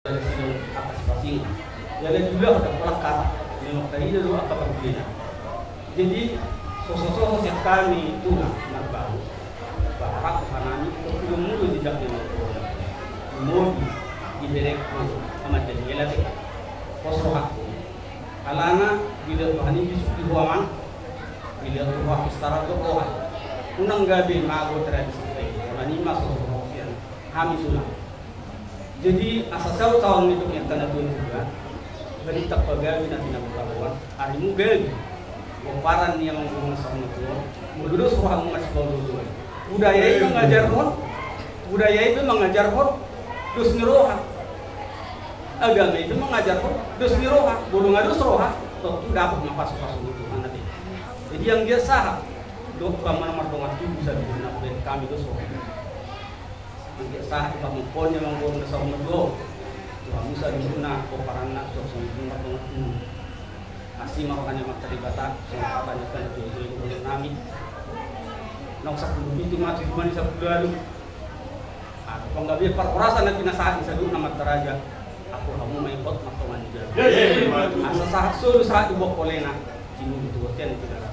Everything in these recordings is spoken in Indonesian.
dari sidang atas pasing. Yang juga ada pelakar memang tadi dulu apa berbeda. Jadi sosok-sosok yang kami itu nak baru bapak kanani itu mulu jejaknya mau di direct sama jadi lagi pos aku alana bila bahani bisuk di ruangan bila ruang istara tu unang gabi mago tradisi ini masuk yang kami sudah. Jadi asal tahun itu yang tanah tuan juga dari tak pagawi nanti nak berlawan hari mugel komparan yang mengurung sama tuan mudah suruh ngasih bau dulu budaya itu mengajar hor terus niroha agama itu mengajar hor terus niroha bodoh ngadu roha tuh dapat mapas-pas itu nanti. Jadi yang dia sah dok kamar martongan itu bisa digunakan dari kami itu roha yang sah itu pemponnya mengurung sama tuan Tuhan bisa diguna komparan nak sosok itu martongan itu masih makannya materi bata sama banyak itu nami nang sepuluh itu mati cuma di 10 lalu. Kalau nggak biar perkerasan nanti nasahat bisa dulu nama teraja. Aku kamu main pot makan aja. Asa sahat sulu saat ibu kolena cinu itu hotel tidak.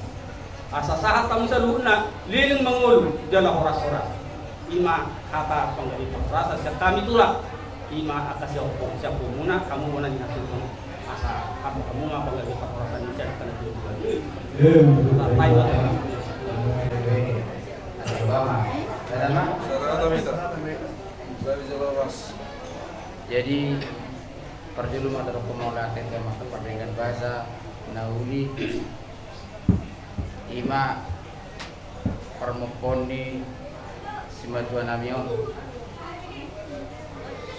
Asa sahat kamu selalu nak liling mengul jalan horas-horas. Ima kata penggali perkerasan setiap kami itulah. Ima atas siapa muna kamu mana di hasil kamu. Asa kamu mah penggali perkerasan ini jadi karena dia juga. Sampai waktu. Jadi perjulu materi pemulakan ke mata perdagangan bahasa nauli ima permoponi simatuan namion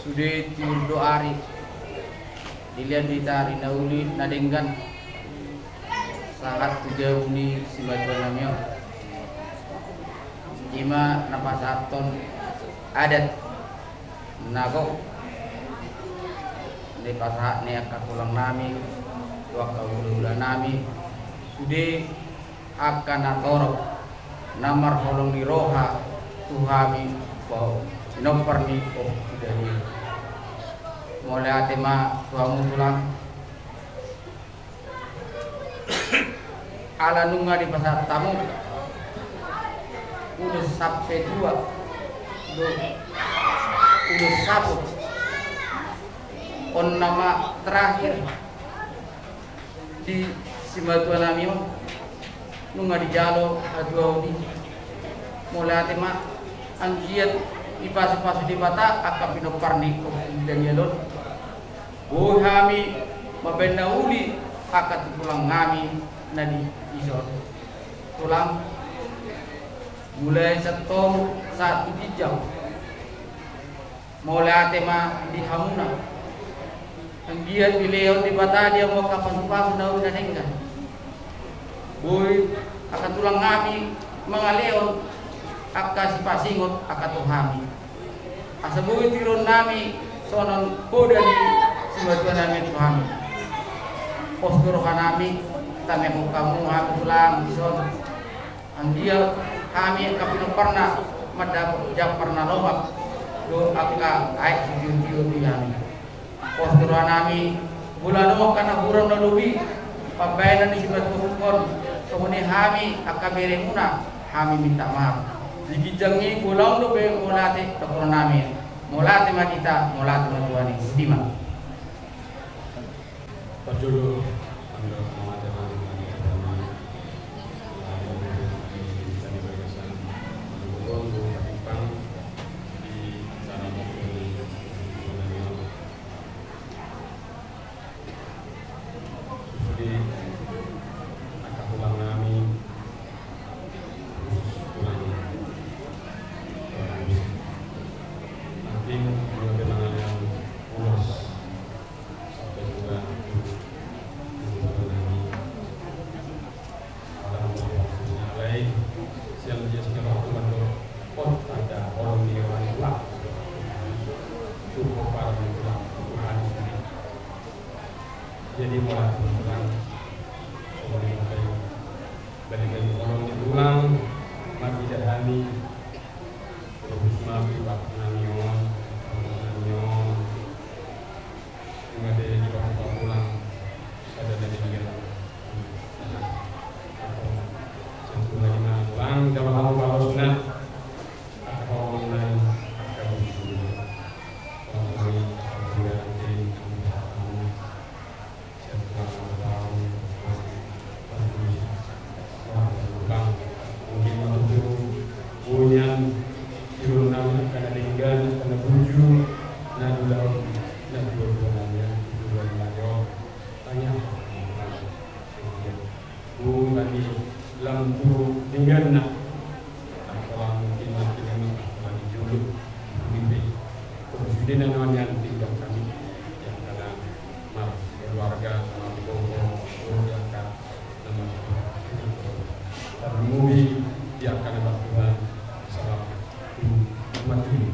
sudah tiur doari dilihat di tari nauli nadenggan sangat jauh ni simatuan namion ima napasaton adat nago di pasah ni akakulang nami waktu bulan nami sudah akan atorok namar holong di roha tuhami bau nomor ni oh sudah ni mulai atema tuamu tulang ala nunga di pasar tamu udah sampai dua udah satu on nama terakhir di Simatuan Namion nunga di jalo dua udi mulai tema angkiat di pasu-pasu di bata akan pinopar ni dan yalon bohami mabenda uli akan pulang ngami nadi isor tulang mulai setong satu hijau mulai tema di hamuna dia pilih di bata dia mau kapan pas daun dan enggak boy akan tulang ngami mengaleon akan si pasingot akan tuhami asa boy tiron nami sonon koda di Simatuan nami tuhami postur kanami tame kamu aku tulang son dia kami kapino pernah madap jam pernah lomak do akka ai jujur di kami postur nami bulan mo kana buron nalubi pabainan di Simatuan kon kemudian kami akka bere muna kami minta maaf digijangi bulan do be mulate dokter nami mulate ma kita mulate ma tuani dima Pajulu jadi mulai pulang balik orang pulang mati dahani terus mati pak namion Ngade di bawah pulang ada dari bagian sentuh lagi na pulang dalam hal balosna atau lain atau bunyan irun nama karena linggan karena buju nadulau nadua-duanya dua-duanya tanya bu lagi lampu linggan nak kalau mungkin nanti memang lagi juluk mimpi kemudian namanya tinggal kami yang karena mar keluarga sama bobo yang kan nama termudi yang akan ada Tuhan salam mati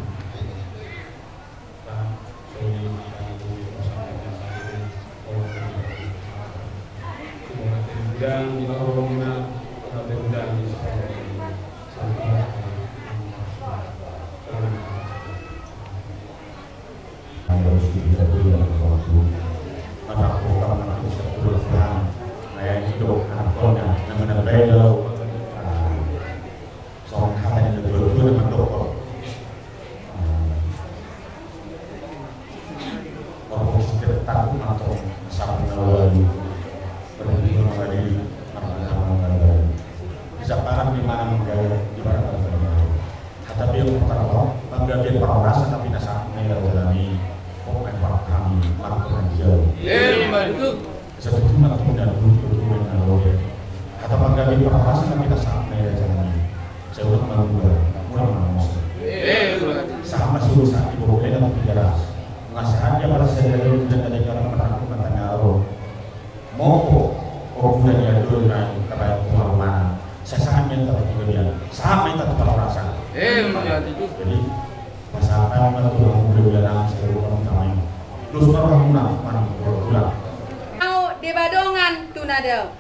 dan soli dan bumi bersama dengan orang dan di orangnya dan di harus kita beri waktu pada program anak sekolah sekarang saya hidup anak kona namanya belo soal kata yang betul-betul mendokter orang sekitar takut atau sampai lalu berhenti mengenai apa bisa parah di mana menggaya di mana tetapi yang pertama menggapai perasaan tapi nasa mengalami kami melakukan jauh. Seperti melakukan dan berhubungan dengan lawyer. Kata menggapai perasaan tapi nasa mengalami saya udah melakukan sama suruh saat ibu dalam penjara mengasahannya pada saya dan ada orang melakukan tanya Allah mau bulan dia dulu naik kepada kemana saya sangat minta juga dia sama minta kepala rasa jadi masakan melakukan bulan saya lupa namanya terus orang mana bulan mau di Badongan tunadau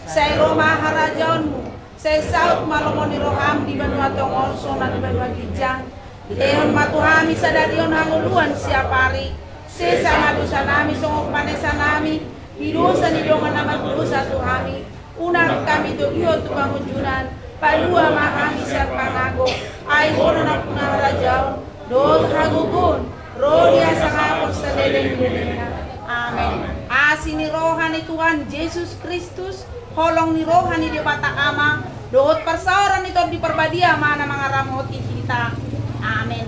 saya Roma harajaunmu, saya saut malomoni roham di Banua Tongol Sona di Banua Gijang, Leon matuhami sadarion hanguluan siapari, saya sama dosa nami songok panesa nami, hidusan di dongan nama dosa tuhami, unar kami dogio tu bangujunan, padua mahami siap pangago, aibona na punah harajaun, dot hagugun, rodia sangapos sadedeng dedengna, amin. Asini rohani Tuhan Yesus Kristus, holong ni rohani di bata ama, dohot persauran itu di perbadia mana mangaramoti kita, amin.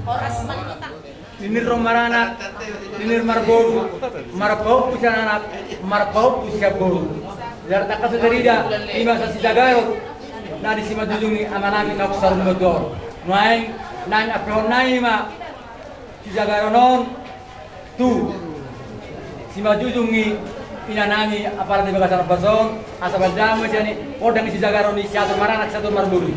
Oras kita. Ninir romarana, ninir marboru, marpau pusian anak, marpau pusia boru. Jarta kasu derida, lima sasi dagayo, na di sima dudungi amanami kapsar modor. Naing, naing apehon naima, si dagayo non, tu. Sima jujungi pinanami aparat di bagasan pasong asal jamu sini odang isi jagaron di satu maranak satu marburu.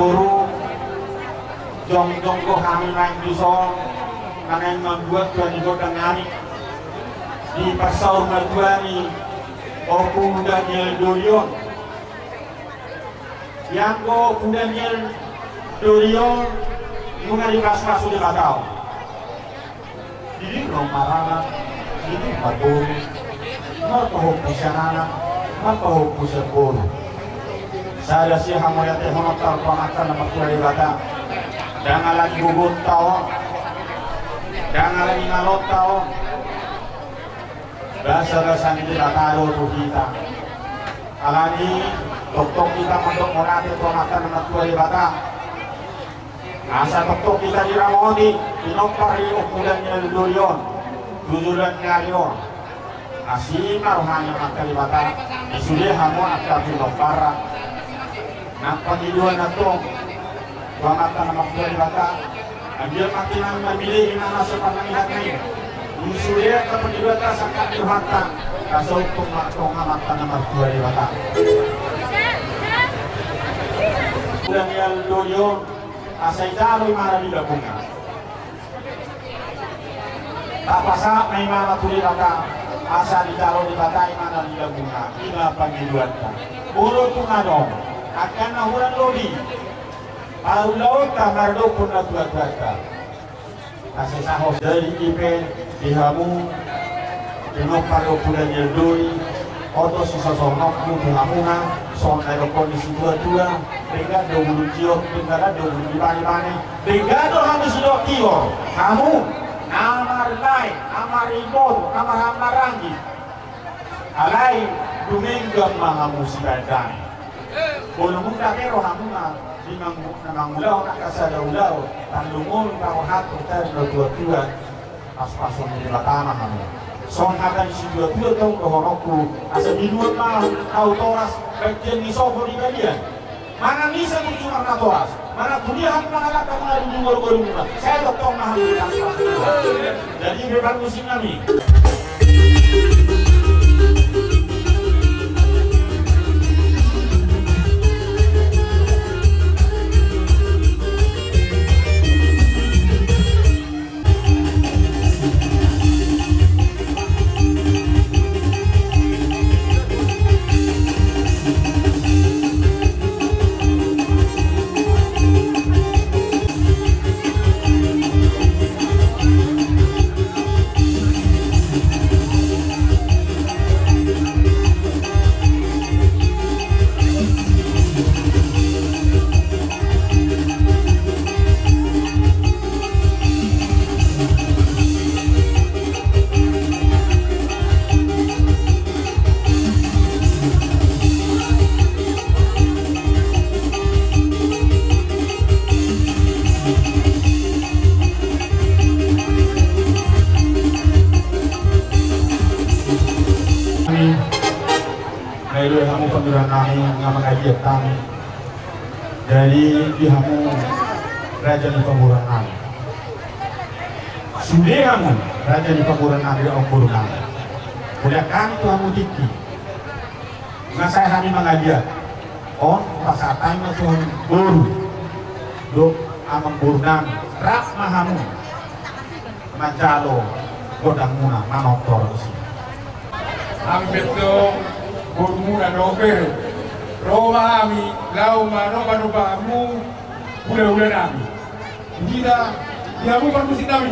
buru jong-jong ko kami naik bisa kangen membuat tuan ibu dan ngari di pasal mertua ni Oku Daniel Dorion yang ko Daniel Dorion mengari kas-kas sudah batau jadi belum marah ini batur marpaho pusanana marpaho pusapuru saya si hamoyate honotar pangatan nama kuali bata jangan lagi bubut tau jangan lagi ngalot tau bahasa-bahasa ini tidak tahu tuh kita alani tok-tok kita untuk mengatasi pangatan nama kuali bata asa tok-tok kita diramoni inopari ukurannya Dorion tujuan nyarion asima rohani makali bata isulia hamu akar inopara nak panggiluan atong pangatan nama kuali bata ambil makin memilih mana sepanjang ini musuhnya kepenjuan rasakan Tuhan kasau pemakong amatan nama kuali bata Daniel Dorion asai jalo imara di gabungan tak pasak may mana tuli bata asa di jalo di bata imara di gabungan ina panggiluan ka uro tungadong akan nahuran lodi paru laut kamardo pun natuat-tuat asai sahos dari ipe dihamu dinok paro pulan yerdoi oto sisa sonok mu dihamuna son aero kondisi tua-tua Begado bulujiot, begado bulibani-bani, begado hamu sudah kior, kamu amar lain, amar ibon, amar amarangi, alai dumenggang mahamu sibadan. Bolong muda pero hamu na dimang ulau nak kasada ulau, tandungun kau hatu terus tua-tua, pas-pason di batana hamu. Son akan si tua-tua tahu kehorokku, asa dinuat mah kau toras bagian nisofo di kalian. Mana bisa cuma natoras, mana dunia hak mengalahkan mengalami baru-baru saya dokter mahal jadi bebas musim kami. Melalui hamu penduran kami ngamak ajiat kami dari dihamu raja di pemburan kami sudah hamu raja di pemburan kami dari ombur kami udah kan tuh hamu tiki nggak saya kami mengajiat on pasatan tuh buru dok amang burnan rak mahamu mancalo godang muna manoktor sih hampir tuh Burmuna doper, Roma ami, lau mano kamu, udah nami. Kita, dia bukan musik kami.